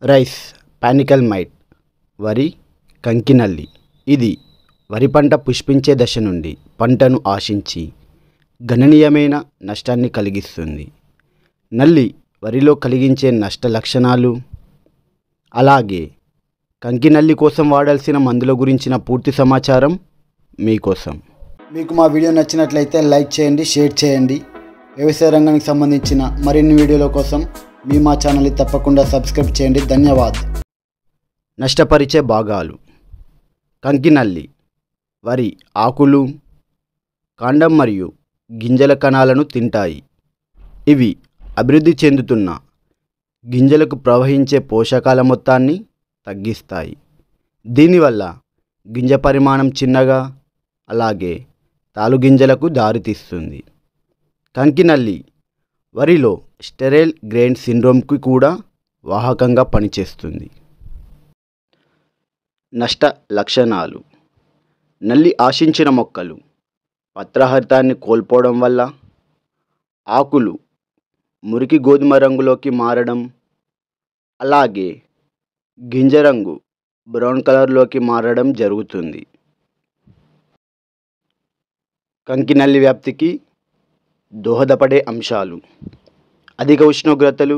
Rice panicle might వరి కంకినల్లి. ఇది వరి పంట పుష్పించే దశ నుండి పంటను ఆశించి గణనీయమైన నష్టాన్ని కలిగిస్తుంది. నల్లి వరిలో కలిగించే నష్ట లక్షణాలు, అలాగే కంకినల్లి కోసం వాడాల్సిన మందుల గురించిన పూర్తి సమాచారం మీకోసం. మీకు మా వీడియో నచ్చినట్లయితే లైక్ చేయండి, షేర్ చేయండి. వ్యవసాయ రంగానికి సంబంధించిన మరిన్ని వీడియోల కోసం మా ఛానల్ని తప్పకుండా సబ్స్క్రైబ్ చేయండి. ధన్యవాద్. నష్టపరిచే భాగాలు: కంకినల్లి వరి ఆకులు, కాండం మరియు గింజల కణాలను తింటాయి. ఇవి అభివృద్ధి చెందుతున్న గింజలకు ప్రవహించే పోషకాల మొత్తాన్ని తగ్గిస్తాయి. దీనివల్ల గింజ పరిమాణం చిన్నగా, అలాగే తాలుగింజలకు దారితీస్తుంది. కంకినల్లి వరిలో స్టెరైల్ గ్రెయిన్ సిండ్రోమ్కి కూడా వాహకంగా పనిచేస్తుంది. నష్ట లక్షణాలు: నల్లి ఆశించిన మొక్కలు పత్రహరితాన్ని కోల్పోవడం వల్ల ఆకులు మురికి గోధుమ రంగులోకి మారడం, అలాగే గింజ రంగు బ్రౌన్ కలర్లోకి మారడం జరుగుతుంది. కంకినల్లి వ్యాప్తికి దోహదపడే అంశాలు: అధిక ఉష్ణోగ్రతలు,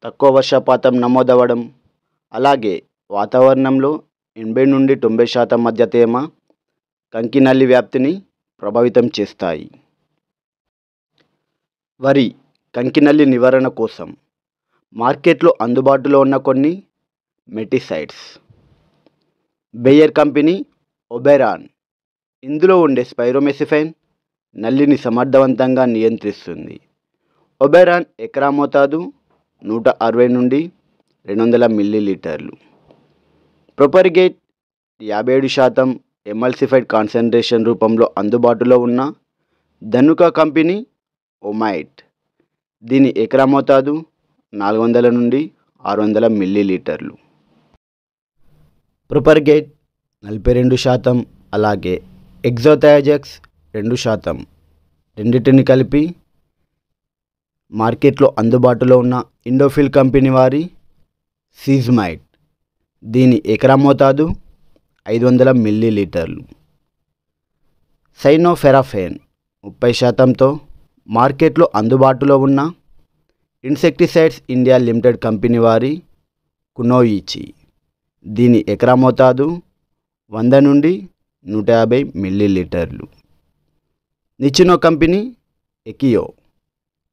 తక్కువ వర్షపాతం నమోదవడం, అలాగే వాతావరణంలో 80 నుండి 90% మధ్య తేమ కంకినల్లి వ్యాప్తిని ప్రభావితం చేస్తాయి. వరి కంకినల్లి నివారణ కోసం మార్కెట్లో అందుబాటులో ఉన్న కొన్ని మెటిసైడ్స్: బేయర్ కంపెనీ ఒబెరాన్. ఇందులో ఉండే స్పైరోమెసిఫైన్ నల్లిని సమర్థవంతంగా నియంత్రిస్తుంది. ఒబెరాన్ ఎకరా మోతాదు 160 నుండి 200 మిల్లీలీటర్లు. ప్రొపరిగేట్ 57% ఎమల్సిఫైడ్ కాన్సంట్రేషన్ రూపంలో అందుబాటులో ఉన్న ధనుకా కంపెనీ ఒమైట్. దీని ఎకరా మోతాదు 400 నుండి 600 మిల్లీలీటర్లు. ప్రొపరిగేట్ 42%, అలాగే ఎగ్జోథయాజెక్స్ 2%, రెండింటిని కలిపి మార్కెట్లో అందుబాటులో ఉన్న ఇండోఫిల్ కంపెనీ వారి సీజ్మైట్. దీని ఎకరా మోతాదు 500 మిల్లీలీటర్లు. సైనోఫెరాఫేన్ 30%తో మార్కెట్లో అందుబాటులో ఉన్న ఇన్సెక్టిసైడ్స్ ఇండియా లిమిటెడ్ కంపెనీ వారి కునోయిచి. దీని ఎకరా మోతాదు 100 నుండి 150 మిల్లీలీటర్లు. నిచినో కంపెనీ ఎకియో.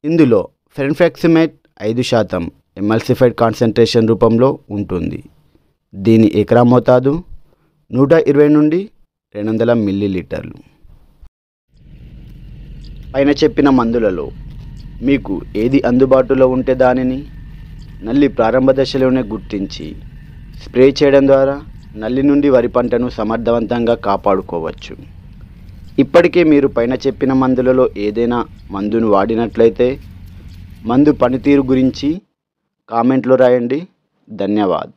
ఇందులో ఫెన్ఫెక్సిమేట్ 5% ఎమల్సిఫైడ్ కాన్సంట్రేషన్ రూపంలో ఉంటుంది. దీని ఎకరా మోతాదు 120 నుండి 200 మిల్లీలీటర్లు. పైన చెప్పిన మందులలో మీకు ఏది అందుబాటులో ఉంటే దానిని నల్లి ప్రారంభ దశలోనే గుర్తించి స్ప్రే చేయడం ద్వారా నల్లి నుండి వరి పంటను సమర్థవంతంగా కాపాడుకోవచ్చు. ఇప్పటికే మీరు పైన చెప్పిన మందులలో ఏదైనా మందును వాడినట్లయితే మందు పనితీరు గురించి కామెంట్లో రాయండి. ధన్యవాద్.